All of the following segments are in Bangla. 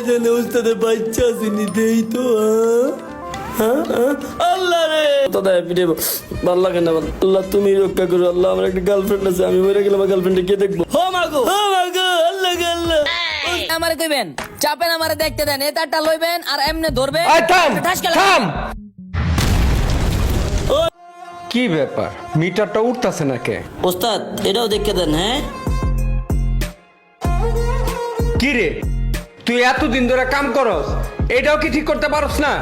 জানে উস্তাদের বাচ্চা আসেনি দেই তো আল্লাহ রে দাদা পিঠে ভালো লাগে না আল্লাহ তুমি রক্ষা করো আল্লাহ আমার একটা গার্লফ্রেন্ড আছে আমি মরে গেলে আমার গার্লফ্রেন্ডে কে দেখবো হো মাগো আল্লাহ আল্লাহ আমারে কইবেন চাপেন আমারে দেখতে দেন এই তারটা লইবেন আর এমনে ধরবে থাম কি ব্যাপার মিটারটা উঠতাছে না কে ওস্তাদ এটাও দেখে দেন হ্যাঁ কি রে তুই এতদিন ধরে কাম করস এটাও কি ঠিক করতে পারস না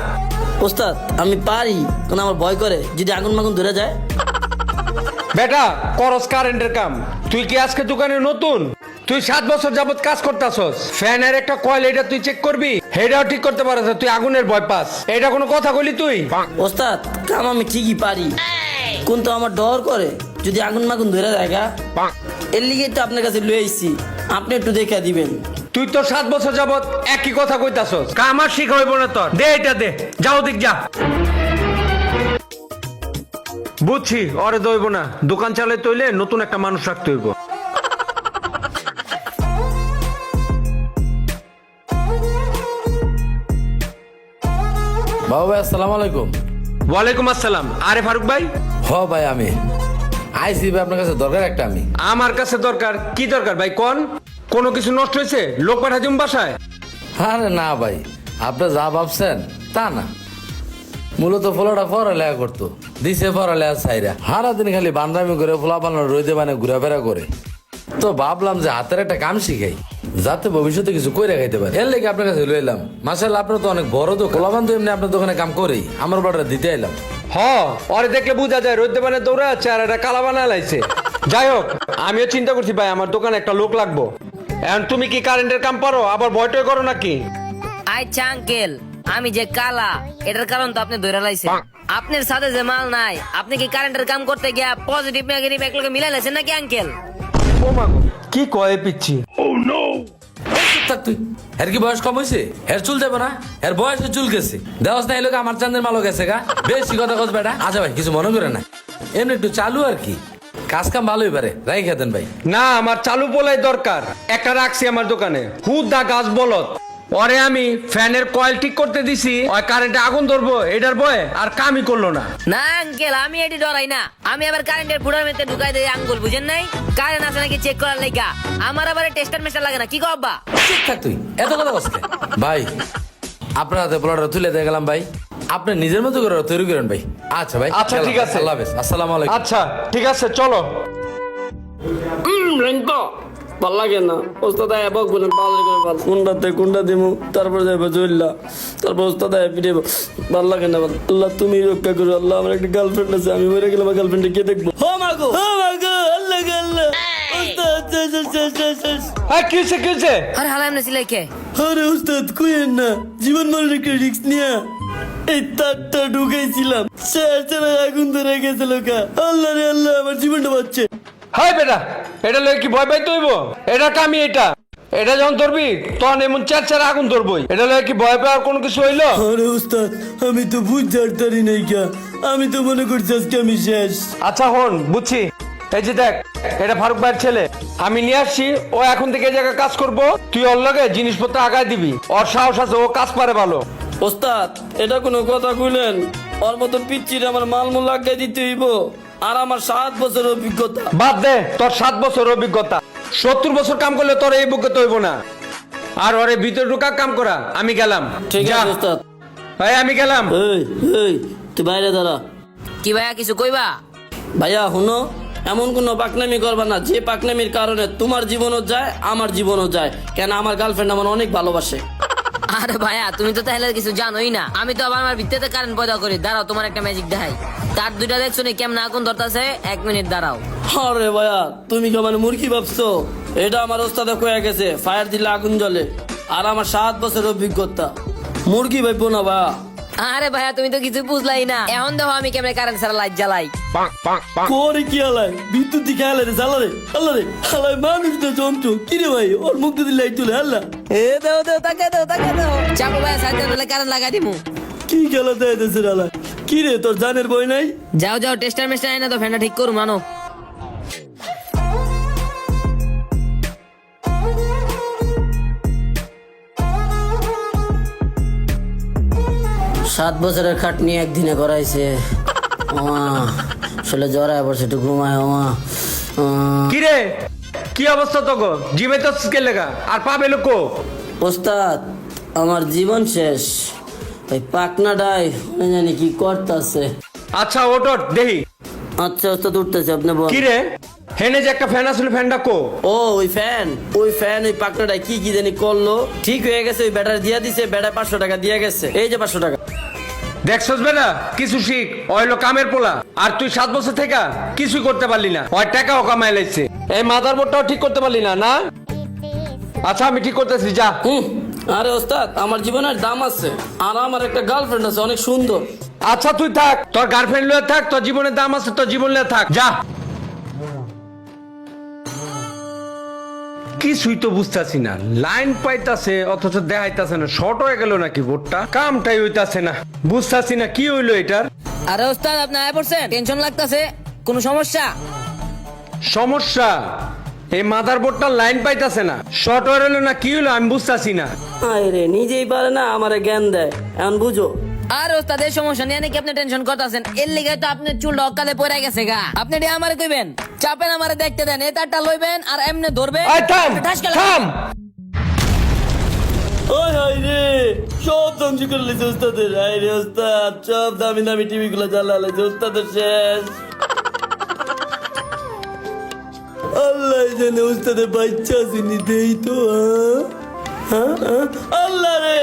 ওস্তাদ আমি পারি কারণ আমার ভয় করে যদি আগুন মাগুন ধরে যায় বেটা করস কারেন্টের কাম তুই কি আজকে দোকানে নতুন তুই 7 বছর যাবত কাজ করতাছস ফ্যানের একটা কয়েল এটা তুই চেক করবি এটাও ঠিক করতে পারছ তুই আগুনের ভয় পাস এটা কোনো কথা কইলি তুই ওস্তাদ কাম আমি ঠিকই পারি কিন্তু আমার ডর করে যদি আগুন মাগুন ধরে যায় গা এর লিগে তো আপনার কাছে লয়ে আইছি আপনি একটু দেখে দিবেন তুই তো 7 বছর যাবত একই কথা কইতাছস কাম আর শিখা হইব না তোর দে এটা দে যাও দিক যা বুঝছি ওরে দইব না দোকান চালাই তৈলে নতুন একটা মানুষ রাখতে হইব বাবু ভাই আসসালামু আলাইকুম। ওয়ালাইকুম আসসালাম আরে ফারুক ভাই হ ভাই আমি আইসি ভাই আপনার কাছে দরকার একটা আমি আমার কাছে দরকার কি দরকার ভাই কোন কোনো কিছু নষ্ট হয়েছে লোক পাঠা দিম বাসায় আরে না ভাই আপনি যা ভাবছেন তা না মূলত ফলাটা পড়ালেখা করতো দিছে পড়ালেখা সাইরা সারাদিন খালি বান্দামি করে ফোলা বানানো রইতে মানে ঘুরাফেরা করে তো ভাবলাম যে হাতের একটা কাম শিখাই যাতে ভবিষ্যতে কিছু করে খাইতে পারে এর লেগে আপনার কাছে লইলাম মাসাল্লাহ আপনার তো অনেক বড় তো কোলাবান তো এমনি আপনার দোকানে কাম করেই আমার বাড়িটা দিতে এলাম হ ওরে দেখলে বোঝা যায় রোদ্দে মানে দৌড়া আছে আর একটা কালা বানা লাইছে যাই হোক আমিও চিন্তা করছি ভাই আমার দোকানে একটা লোক লাগবো এখন তুমি কি কারেন্টের কাম পারো আবার ভয়টয় করো নাকি আচ্ছা আঙ্কেল আমি যে কালা এটার কারণ তো আপনি ধরে লাইছেন আপনার সাথে যে মাল নাই আপনি কি কারেন্টের কাম করতে গিয়া পজিটিভ নেগেটিভ একলগে মিলাই লাইছেন নাকি আঙ্কেল ও মা গো, কি কয়ে পিচ্ছি থাক তুই এর কি বয়স কম হয়েছে এর চুল দেবো না এর বয়সে চুল গেছে দেওয়াস না এলোক আমার চান্দের মালও গেছে গা বেশি কথা কস বেটা আচ্ছা ভাই কিছু মনে করে না এমনি একটু চালু আর কি কাজ কাম ভালোই পারে রাই খেতেন ভাই না আমার চালু পোলাই দরকার একটা রাখছি আমার দোকানে হুদা গাছ বলত ওরে আমি ফ্যানের কয়েল ঠিক করতে দিছি ওই কারেন্টে আগুন ধরবো এটার ভয়ে আর কামই করলো না না আঙ্কেল আমি এটি ডরাই না আমি আবার কারেন্টের ফুটার মধ্যে ঢুকাই দেই আঙ্গুল বুঝেন নাই কারেন্ট আছে নাকি চেক করার লাগা আমার আবার টেস্টার মেস্টার লাগে না কি কও আব্বা চুপ থাক তুই এত কথা বলছিস ভাই আপনার হাতে পোলাটা তুলে দিয়ে গেলাম ভাই আপনি নিজের মতো করে তৈরি করেন ভাই আচ্ছা ভাই আচ্ছা, ঠিক আছে। আল্লাহ হাফেজ আসসালামু আলাইকুম আচ্ছা ঠিক আছে চলো রেঙ্কো ভাল লাগে না ওস্তাদ এবক বলে ভালো করে ভাল কোনটাতে কোনটা দিমু তারপর যাইবো জইল্লা তারপর ওস্তাদ পিঠে ভাল লাগে না আল্লাহ তুমি রক্ষা করো আল্লাহ আমার একটা গার্লফ্রেন্ড আছে আমি মরে গেলে আমার গার্লফ্রেন্ডে কে দেখবো হো মাগো আল্লাহ আল্লাহ ওস্তাদ হ্যাঁ কি হয়েছে আরে হালা এমনি সিলাই কে আরে উস্তাদ কইেন না জীবন মরণ একটা রিস্ক নিয়া এই তারটা ঢুকাইছিলাম শেষ আগুন ধরে গেছিল কা আল্লাহ রে আল্লাহ আমার জীবনটা বাঁচছে হাই বেটা এটা লই কি ভয় পাইতে হইব এটা কামি এটা যখন ধরবি তখন এমন চার আগুন ধরবই এটা লই কি ভয় পাওয়ার কোনো কিছু হইলো আরে উস্তাদ আমি তো বুঝতে নাই কা আমি তো মনে করছি আজকে আমি শেষ আচ্ছা হন বুঝছি এই যে দেখ এটা ফারুক ভাইয়ের ছেলে আমি নিয়ে আসছি ও এখন থেকে এই জায়গায় কাজ করব তুই ওর লগে জিনিসপত্র আগায় দিবি ওর সাহস আছে ও কাজ পারে ভালো ওস্তাদ এটা কোনো কথা কইলেন ওর মতন পিচ্চির আমার মালমূল লাগাই দিতে হইব আর আমার 7 বছর অভিজ্ঞতা বাদ দে তোর 7 বছর অভিজ্ঞতা 70 বছর কাম করলে তোর এই অভিজ্ঞতা হইব না আর ওরে ভিতরে ঢুকা কাম করা আমি গেলাম ঠিক যা। আছে ওস্তাদ ভাই আমি গেলাম এই তুই বাইরে দাঁড়া কি ভাইয়া কিছু কইবা ভাইয়া শুনো এমন কোনো পাকনামি করবা না যে পাকনামির কারণে তোমার জীবনও যায় আমার জীবনও যায় কেন আমার গার্লফ্রেন্ড আমার অনেক ভালোবাসে আরে ভাইয়া তুমি তো তাহলে কিছু জানোই না আমি তো আবার আমার ভিত্তিতে কারেন্ট পয়দা করি দাঁড়াও তোমার একটা ম্যাজিক দেখাই তার দুইটা দেখছো নি কেমন আগুন ধরতাছে 1 মিনিট দাঁড়াও আরে ভাইয়া তুমি কি আমার মুরগি ভাবছো এটা আমার ওস্তাদে কয়ে গেছে ফায়ার দিলে আগুন জ্বলে আর আমার 7 বছর অভিজ্ঞতা মুরগি ভাইবো না ভাইয়া আরে ভাইয়া তুমি তো কিছু বুঝলাই না এখন দেখো আমি কেমনে কারেন্ট ছাড়া লাইট জ্বালাই কোরে কি আলাই বিদ্যুৎ দিকে আলাই রে জ্বালা রে আলাই মানুষ তো জন্তু কি রে ভাই ওর মুখ দিয়ে লাইট তুলে আল্লাহ এ দাও তাকে দাও চাপো ভাইয়া সাইড দিয়ে কারেন্ট লাগাই দিমু কি খেলা দেয় দেশের আলাই কি রে তোর জানের বই নাই যাও টেস্টার মেস্টার আইনা তো ফ্যানটা ঠিক করু মানো 7 বছরের খাটনি একদিনে করাইছে ওমা আসলে জ্বরায় পড়ছে একটু ঘুমায় ওমা কি রে কি অবস্থা তো গো জিমে তো কে লেগা আর পাবে লোকো ওস্তাদ আমার জীবন শেষ ওই পাকনাটাই জানি কি করতেছে। আচ্ছা ওট দেহি আচ্ছা ওস্তাদ উঠতেছে আপনি বল। কি রে হেনে যে একটা ফ্যান আসলে ফ্যানটা কো ও ওই ফ্যান ওই পাকনাটাই কি কি জানি করলো, ঠিক হয়ে গেছে, ওই ব্যাটারি দিয়া দিছে, ব্যাটারি 500 টাকা দিয়ে গেছে, এই যে 500 টাকা। দেখছস বেটা কিছু শিখ অইলো কামের পোলা আর তুই 7 বছর থেকে কিছুই করতে পারলি না, ওই টাকাও কামাই লাইছে, এই মাদারবোর্ডটাও ঠিক করতে পারলি না না। আচ্ছা আমি ঠিক করতেছি যা। আরে ওস্তাদ আমার জীবনের দাম আছে, আর আমার একটা গার্লফ্রেন্ড আছে অনেক সুন্দর। আচ্ছা তুই থাক, তোর গার্লফ্রেন্ড লয়ে থাক, তোর জীবনের দাম আছে, তোর জীবন লয়ে থাক যা। কিছুই তো বুঝতেছি না, লাইন পাইতাছে অথচ দেখাইতাছে না, শর্ট হয়ে গেল নাকি বোর্ডটা, কামটাই হইতাছে না, বুঝতাছি না কি হইলো এটার। আরে ওস্তাদ আপনি আয় পড়ছেন, টেনশন লাগতাছে, কোনো সমস্যা? সমস্যা এই মাদারবোর্ডটা লাইন পাইতাছে না, শর্ট হয়ে গেল না কি হইলো আমি বুঝতাছি না। আরে নিজেই পারে না আমারে জ্ঞান দেয়, এখন বুঝো। আর ওস্তাদ এই সমস্যা নিয়ে নাকি আপনি টেনশন করতেছেন, এর লিগে তো আপনার চুল অকালে পড়ে গেছে গা। আপনি এটি আমারে কইবেন, চাপেন আমারে দেখতে দেন, এই তারটা লইবেন আর এমনি ধরবেন। এই থাম থাম, ওই হাই রে সব ধ্বংস করে লেছে ওস্তাদের। হাই রে ওস্তাদ সব দামি দামি টিভি গুলো জ্বালালেছে, ওস্তাদের শেষ। আল্লাহ জানে ওস্তাদের বাচ্চা আসেনি দেই তো, আল্লাহ রে।